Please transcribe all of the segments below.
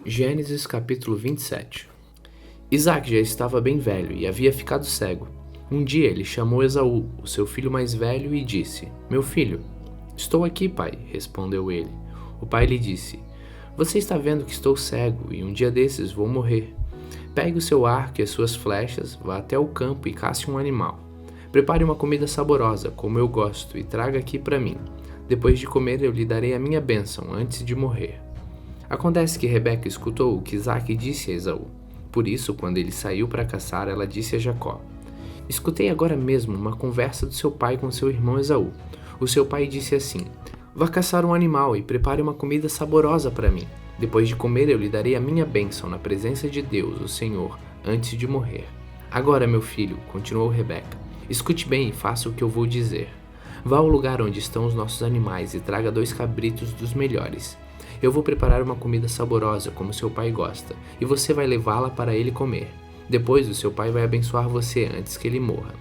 Gênesis capítulo 27. Isaac já estava bem velho e havia ficado cego. Um dia ele chamou Esaú, o seu filho mais velho, e disse: Meu filho. Estou aqui, pai, respondeu ele. O pai lhe disse: Você está vendo que estou cego e um dia desses vou morrer. Pegue o seu arco e as suas flechas, vá até o campo e casse um animal. Prepare uma comida saborosa, como eu gosto, e traga aqui para mim. Depois de comer eu lhe darei a minha bênção antes de morrer. Acontece que Rebeca escutou o que Isaque disse a Esaú. Por isso, quando ele saiu para caçar, ela disse a Jacó: Escutei agora mesmo uma conversa do seu pai com seu irmão Esaú. O seu pai disse assim: Vá caçar um animal e prepare uma comida saborosa para mim. Depois de comer, eu lhe darei a minha bênção na presença de Deus, o Senhor, antes de morrer. Agora, meu filho, continuou Rebeca, escute bem e faça o que eu vou dizer. Vá ao lugar onde estão os nossos animais e traga 2 cabritos dos melhores. Eu vou preparar uma comida saborosa, como seu pai gosta, e você vai levá-la para ele comer. Depois o seu pai vai abençoar você antes que ele morra.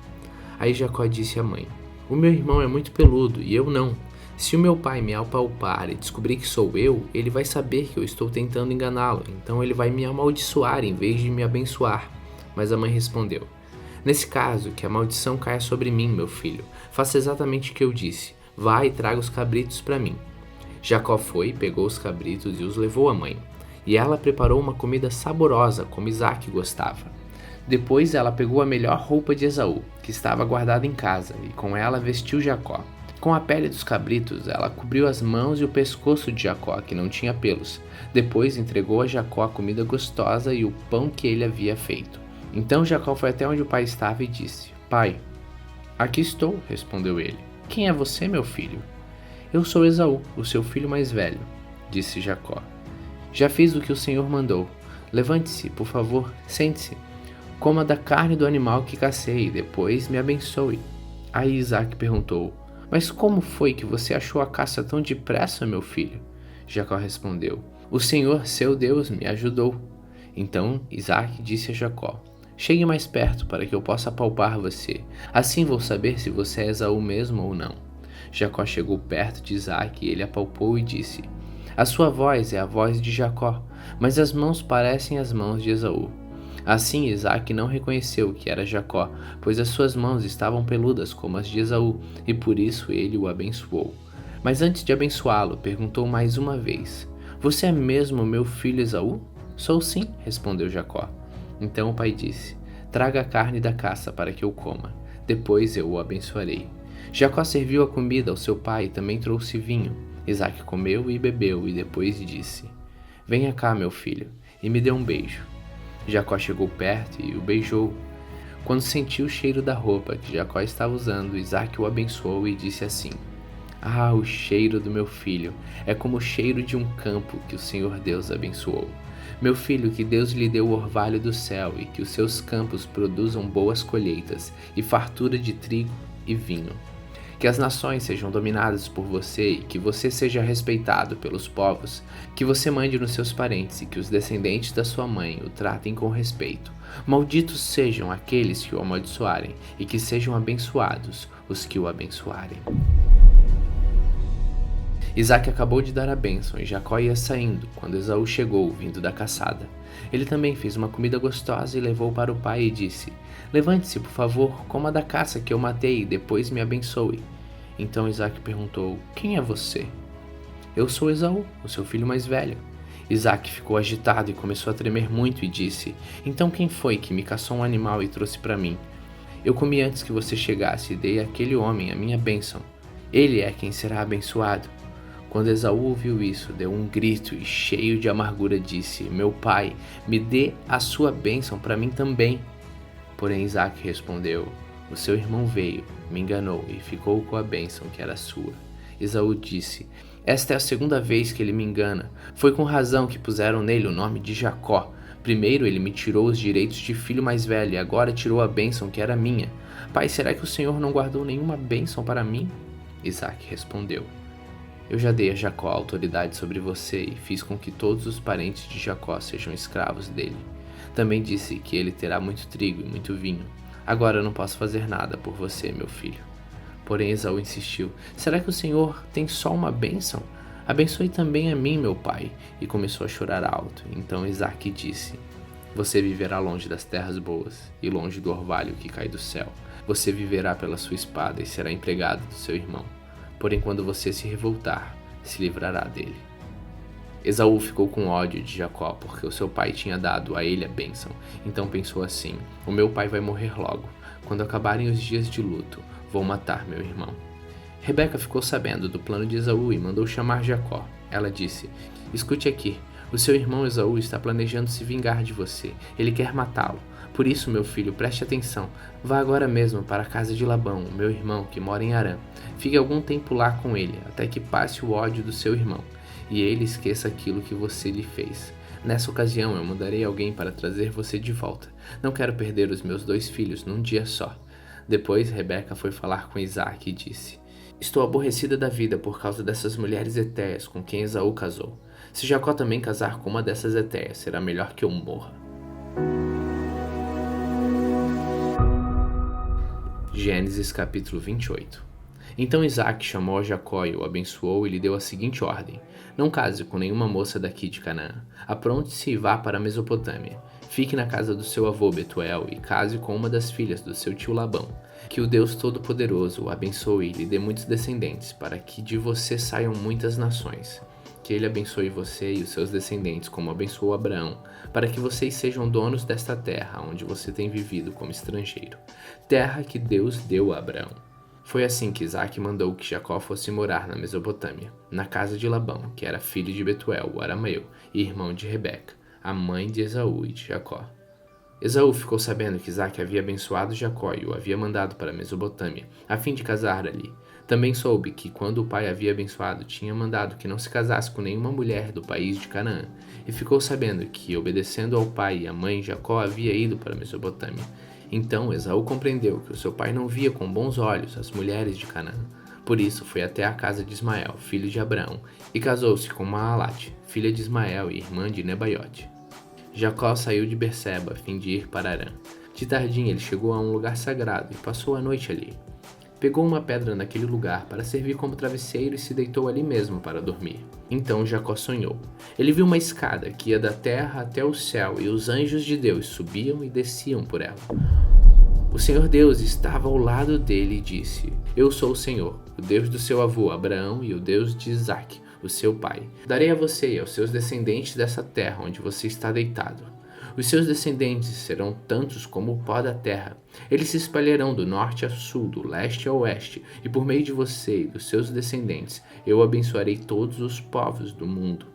Aí Jacó disse à mãe: O meu irmão é muito peludo e eu não. Se o meu pai me apalpar e descobrir que sou eu, ele vai saber que eu estou tentando enganá-lo, então ele vai me amaldiçoar em vez de me abençoar. Mas a mãe respondeu: Nesse caso, que a maldição caia sobre mim, meu filho. Faça exatamente o que eu disse. Vá e traga os cabritos para mim. Jacó foi, pegou os cabritos e os levou à mãe. E ela preparou uma comida saborosa, como Isaque gostava. Depois ela pegou a melhor roupa de Esaú, que estava guardada em casa, e com ela vestiu Jacó. Com a pele dos cabritos, ela cobriu as mãos e o pescoço de Jacó, que não tinha pelos. Depois entregou a Jacó a comida gostosa e o pão que ele havia feito. Então Jacó foi até onde o pai estava e disse: Pai, aqui estou, respondeu ele. Quem é você, meu filho? Eu sou Esaú, o seu filho mais velho, disse Jacó. Já fiz o que o Senhor mandou. Levante-se, por favor, sente-se. Coma da carne do animal que cacei e depois me abençoe. Aí Isaque perguntou: Mas como foi que você achou a caça tão depressa, meu filho? Jacó respondeu: O Senhor, seu Deus, me ajudou. Então Isaque disse a Jacó: Chegue mais perto para que eu possa apalpar você. Assim vou saber se você é Esaú mesmo ou não. Jacó chegou perto de Isaque e ele apalpou e disse: A sua voz é a voz de Jacó, mas as mãos parecem as mãos de Esaú. Assim Isaque não reconheceu que era Jacó, pois as suas mãos estavam peludas como as de Esaú, e por isso ele o abençoou. Mas antes de abençoá-lo, perguntou mais uma vez: Você é mesmo meu filho Esaú? Sou sim, respondeu Jacó. Então o pai disse: Traga a carne da caça para que eu coma. Depois eu o abençoarei. Jacó serviu a comida ao seu pai e também trouxe vinho. Isaque comeu e bebeu e depois disse: Venha cá, meu filho, e me dê um beijo. Jacó chegou perto e o beijou. Quando sentiu o cheiro da roupa que Jacó estava usando, Isaque o abençoou e disse assim: Ah, o cheiro do meu filho é como o cheiro de um campo que o Senhor Deus abençoou. Meu filho, que Deus lhe dê o orvalho do céu e que os seus campos produzam boas colheitas e fartura de trigo e vinho. Que as nações sejam dominadas por você e que você seja respeitado pelos povos, que você mande nos seus parentes e que os descendentes da sua mãe o tratem com respeito. Malditos sejam aqueles que o amaldiçoarem e que sejam abençoados os que o abençoarem. Isaque acabou de dar a bênção e Jacó ia saindo quando Esaú chegou vindo da caçada. Ele também fez uma comida gostosa e levou para o pai e disse: Levante-se, por favor, coma da caça que eu matei e depois me abençoe. Então Isaque perguntou: Quem é você? Eu sou Esaú, o seu filho mais velho. Isaque ficou agitado e começou a tremer muito e disse: Então quem foi que me caçou um animal e trouxe para mim? Eu comi antes que você chegasse e dei àquele homem a minha bênção. Ele é quem será abençoado. Quando Esaú ouviu isso, deu um grito e, cheio de amargura, disse: Meu pai, me dê a sua bênção para mim também. Porém Isaque respondeu: O seu irmão veio, me enganou e ficou com a bênção que era sua. Esaú disse: Esta é a segunda vez que ele me engana. Foi com razão que puseram nele o nome de Jacó. Primeiro ele me tirou os direitos de filho mais velho e agora tirou a bênção que era minha. Pai, será que o Senhor não guardou nenhuma bênção para mim? Isaque respondeu: Eu já dei a Jacó a autoridade sobre você e fiz com que todos os parentes de Jacó sejam escravos dele. Também disse que ele terá muito trigo e muito vinho. Agora eu não posso fazer nada por você, meu filho. Porém Esaú insistiu: Será que o Senhor tem só uma bênção? Abençoe também a mim, meu pai. E começou a chorar alto. Então Isaque disse: Você viverá longe das terras boas e longe do orvalho que cai do céu. Você viverá pela sua espada e será empregado do seu irmão. Porém, quando você se revoltar, se livrará dele. Esaú ficou com ódio de Jacó, porque o seu pai tinha dado a ele a bênção. Então pensou assim: o meu pai vai morrer logo. Quando acabarem os dias de luto, vou matar meu irmão. Rebeca ficou sabendo do plano de Esaú e mandou chamar Jacó. Ela disse: Escute aqui, o seu irmão Esaú está planejando se vingar de você. Ele quer matá-lo. Por isso, meu filho, preste atenção. Vá agora mesmo para a casa de Labão, meu irmão, que mora em Harã. Fique algum tempo lá com ele, até que passe o ódio do seu irmão, e ele esqueça aquilo que você lhe fez. Nessa ocasião, eu mandarei alguém para trazer você de volta. Não quero perder os meus 2 filhos num dia só. Depois, Rebeca foi falar com Isaque e disse: Estou aborrecida da vida por causa dessas mulheres hetéias com quem Esaú casou. Se Jacó também casar com uma dessas hetéias, será melhor que eu morra. Gênesis capítulo 28. Então Isaque chamou a Jacó e o abençoou e lhe deu a seguinte ordem: Não case com nenhuma moça daqui de Canaã. Apronte-se e vá para a Mesopotâmia. Fique na casa do seu avô Betuel e case com uma das filhas do seu tio Labão. Que o Deus Todo-Poderoso o abençoe e lhe dê muitos descendentes, para que de você saiam muitas nações. Que ele abençoe você e os seus descendentes, como abençoou Abraão, para que vocês sejam donos desta terra, onde você tem vivido como estrangeiro. Terra que Deus deu a Abraão. Foi assim que Isaque mandou que Jacó fosse morar na Mesopotâmia, na casa de Labão, que era filho de Betuel, o arameu, e irmão de Rebeca, a mãe de Esaú e de Jacó. Esaú ficou sabendo que Isaque havia abençoado Jacó e o havia mandado para a Mesopotâmia, a fim de casar ali. Também soube que, quando o pai havia abençoado, tinha mandado que não se casasse com nenhuma mulher do país de Canaã, e ficou sabendo que, obedecendo ao pai e à mãe, Jacó havia ido para a Mesopotâmia. Então Esaú compreendeu que o seu pai não via com bons olhos as mulheres de Canaã. Por isso foi até a casa de Ismael, filho de Abraão, e casou-se com Maalate, filha de Ismael e irmã de Nebaiote. Jacó saiu de Berseba a fim de ir para Harã. De tardinha ele chegou a um lugar sagrado e passou a noite ali. Pegou uma pedra naquele lugar para servir como travesseiro e se deitou ali mesmo para dormir. Então Jacó sonhou. Ele viu uma escada que ia da terra até o céu e os anjos de Deus subiam e desciam por ela. O Senhor Deus estava ao lado dele e disse: Eu sou o Senhor, o Deus do seu avô Abraão e o Deus de Isaque, o seu pai. Darei a você e aos seus descendentes dessa terra onde você está deitado. Os seus descendentes serão tantos como o pó da terra. Eles se espalharão do norte a sul, do leste a oeste, e por meio de você e dos seus descendentes, eu abençoarei todos os povos do mundo.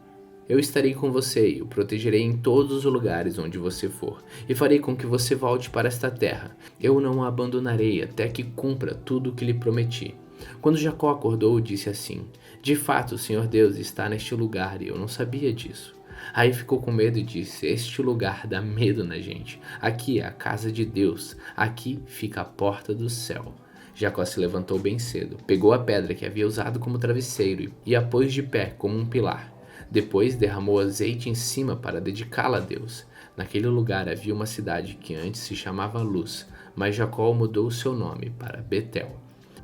Eu estarei com você e o protegerei em todos os lugares onde você for, e farei com que você volte para esta terra. Eu não o abandonarei até que cumpra tudo o que lhe prometi. Quando Jacó acordou, disse assim: De fato, o Senhor Deus está neste lugar e eu não sabia disso. Aí ficou com medo e disse: Este lugar dá medo na gente. Aqui é a casa de Deus. Aqui fica a porta do céu. Jacó se levantou bem cedo, pegou a pedra que havia usado como travesseiro e a pôs de pé como um pilar. Depois derramou azeite em cima para dedicá-la a Deus. Naquele lugar havia uma cidade que antes se chamava Luz, mas Jacó mudou o seu nome para Betel.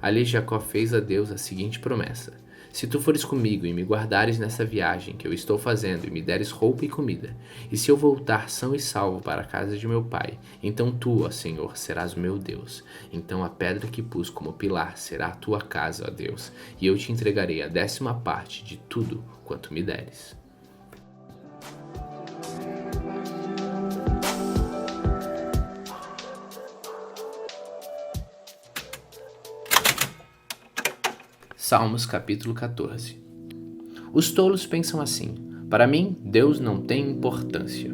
Ali Jacó fez a Deus a seguinte promessa: Se tu fores comigo e me guardares nessa viagem que eu estou fazendo e me deres roupa e comida, e se eu voltar são e salvo para a casa de meu pai, então tu, ó Senhor, serás o meu Deus. Então a pedra que pus como pilar será a tua casa, ó Deus, e eu te entregarei a 10ª parte de tudo quanto me deres. Salmos capítulo 14. Os tolos pensam assim: para mim, Deus não tem importância.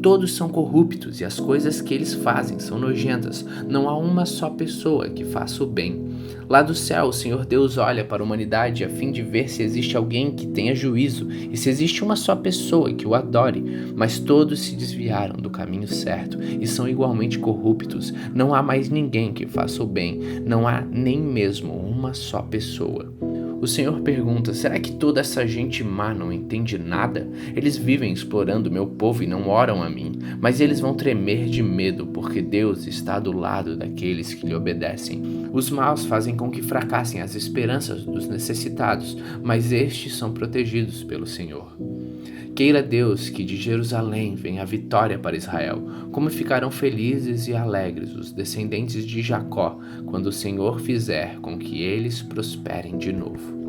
Todos são corruptos e as coisas que eles fazem são nojentas. Não há uma só pessoa que faça o bem. Lá do céu, o Senhor Deus olha para a humanidade a fim de ver se existe alguém que tenha juízo e se existe uma só pessoa que o adore. Mas todos se desviaram do caminho certo e são igualmente corruptos. Não há mais ninguém que faça o bem. Não há nem mesmo uma só pessoa. O Senhor pergunta: será que toda essa gente má não entende nada? Eles vivem explorando meu povo e não oram a mim, mas eles vão tremer de medo porque Deus está do lado daqueles que lhe obedecem. Os maus fazem com que fracassem as esperanças dos necessitados, mas estes são protegidos pelo Senhor. Queira Deus que de Jerusalém venha a vitória para Israel. Como ficarão felizes e alegres os descendentes de Jacó, quando o Senhor fizer com que eles prosperem de novo.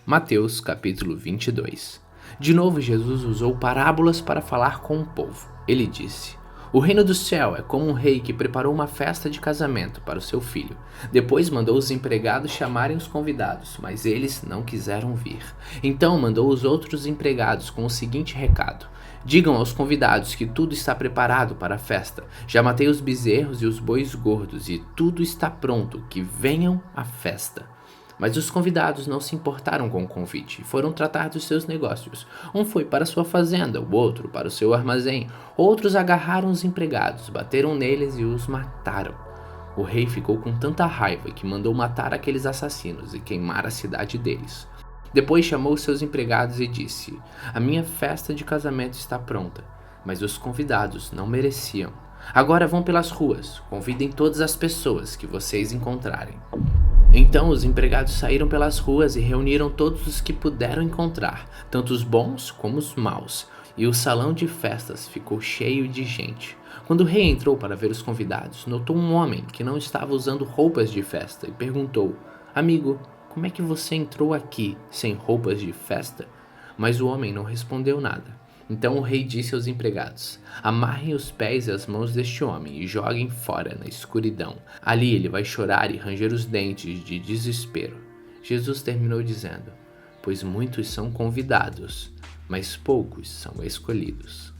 Mateus capítulo 22. De novo Jesus usou parábolas para falar com o povo. Ele disse: o reino do céu é como um rei que preparou uma festa de casamento para o seu filho. Depois mandou os empregados chamarem os convidados, mas eles não quiseram vir. Então mandou os outros empregados com o seguinte recado: digam aos convidados que tudo está preparado para a festa. Já matei os bezerros e os bois gordos e tudo está pronto, que venham à festa. Mas os convidados não se importaram com o convite e foram tratar dos seus negócios. Um foi para sua fazenda, o outro para o seu armazém. Outros agarraram os empregados, bateram neles e os mataram. O rei ficou com tanta raiva que mandou matar aqueles assassinos e queimar a cidade deles. Depois chamou seus empregados e disse: a minha festa de casamento está pronta, mas os convidados não mereciam. Agora vão pelas ruas, convidem todas as pessoas que vocês encontrarem. Então os empregados saíram pelas ruas e reuniram todos os que puderam encontrar, tanto os bons como os maus, e o salão de festas ficou cheio de gente. Quando o rei entrou para ver os convidados, notou um homem que não estava usando roupas de festa e perguntou: amigo, como é que você entrou aqui sem roupas de festa? Mas o homem não respondeu nada. Então o rei disse aos empregados: amarrem os pés e as mãos deste homem e joguem fora na escuridão. Ali ele vai chorar e ranger os dentes de desespero. Jesus terminou dizendo: pois muitos são convidados, mas poucos são escolhidos.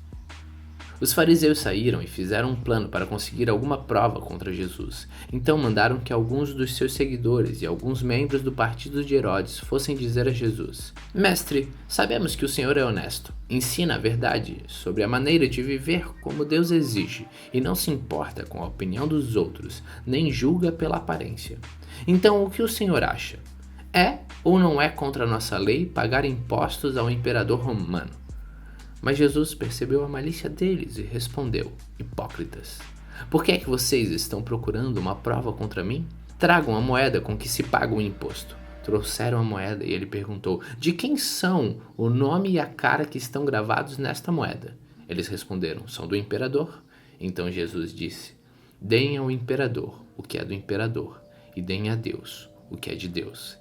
Os fariseus saíram e fizeram um plano para conseguir alguma prova contra Jesus. Então mandaram que alguns dos seus seguidores e alguns membros do partido de Herodes fossem dizer a Jesus: mestre, sabemos que o Senhor é honesto. Ensina a verdade sobre a maneira de viver como Deus exige e não se importa com a opinião dos outros, nem julga pela aparência. Então o que o Senhor acha? É ou não é contra a nossa lei pagar impostos ao imperador romano? Mas Jesus percebeu a malícia deles e respondeu: hipócritas, por que é que vocês estão procurando uma prova contra mim? Tragam a moeda com que se paga o imposto. Trouxeram a moeda e ele perguntou: de quem são o nome e a cara que estão gravados nesta moeda? Eles responderam: são do imperador. Então Jesus disse: deem ao imperador o que é do imperador e deem a Deus o que é de Deus.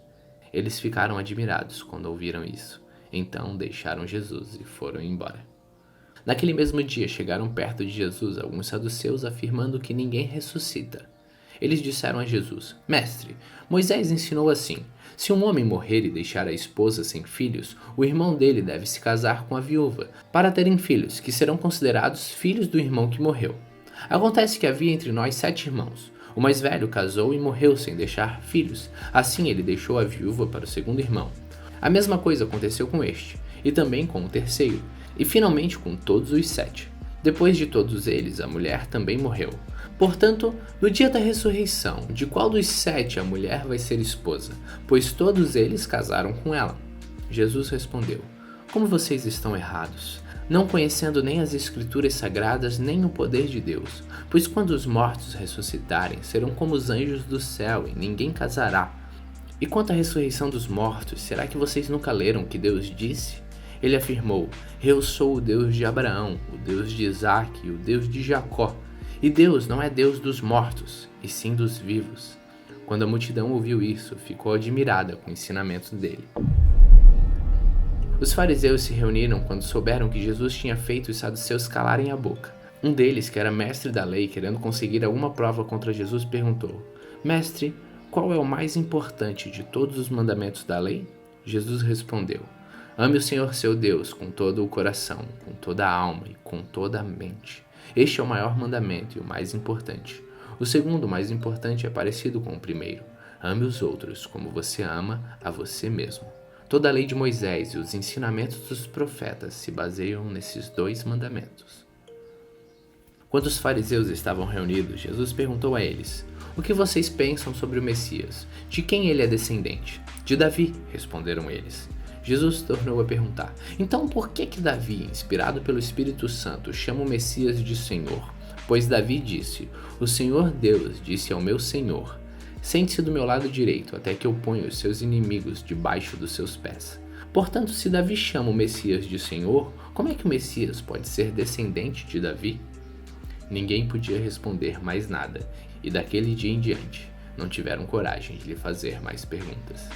Eles ficaram admirados quando ouviram isso. Então deixaram Jesus e foram embora. Naquele mesmo dia chegaram perto de Jesus alguns saduceus afirmando que ninguém ressuscita. Eles disseram a Jesus: mestre, Moisés ensinou assim: se um homem morrer e deixar a esposa sem filhos, o irmão dele deve se casar com a viúva, para terem filhos, que serão considerados filhos do irmão que morreu. Acontece que havia entre nós 7 irmãos. O mais velho casou e morreu sem deixar filhos. Assim ele deixou a viúva para o segundo irmão. A mesma coisa aconteceu com este, e também com o terceiro, e finalmente com todos os 7. Depois de todos eles, a mulher também morreu. Portanto, no dia da ressurreição, de qual dos 7 a mulher vai ser esposa? Pois todos eles casaram com ela. Jesus respondeu: como vocês estão errados, não conhecendo nem as escrituras sagradas, nem o poder de Deus. Pois quando os mortos ressuscitarem, serão como os anjos do céu, e ninguém casará. E quanto à ressurreição dos mortos, será que vocês nunca leram o que Deus disse? Ele afirmou: eu sou o Deus de Abraão, o Deus de Isaac e o Deus de Jacó. E Deus não é Deus dos mortos, e sim dos vivos. Quando a multidão ouviu isso, ficou admirada com o ensinamento dele. Os fariseus se reuniram quando souberam que Jesus tinha feito os saduceus calarem a boca. Um deles, que era mestre da lei, querendo conseguir alguma prova contra Jesus, perguntou: mestre, qual é o mais importante de todos os mandamentos da lei? Jesus respondeu: ame o Senhor seu Deus com todo o coração, com toda a alma e com toda a mente. Este é o maior mandamento e o mais importante. O segundo mais importante é parecido com o primeiro: ame os outros como você ama a você mesmo. Toda a lei de Moisés e os ensinamentos dos profetas se baseiam nesses 2 mandamentos. Quando os fariseus estavam reunidos, Jesus perguntou a eles: O que vocês pensam sobre o Messias? De quem ele é descendente? De Davi, responderam eles. Jesus tornou a perguntar: Então por que Davi, inspirado pelo Espírito Santo, chama o Messias de Senhor? Pois Davi disse: O Senhor Deus disse ao meu Senhor: Sente-se do meu lado direito, até que eu ponha os seus inimigos debaixo dos seus pés. Portanto, se Davi chama o Messias de Senhor, como é que o Messias pode ser descendente de Davi? Ninguém podia responder mais nada, e daquele dia em diante, não tiveram coragem de lhe fazer mais perguntas.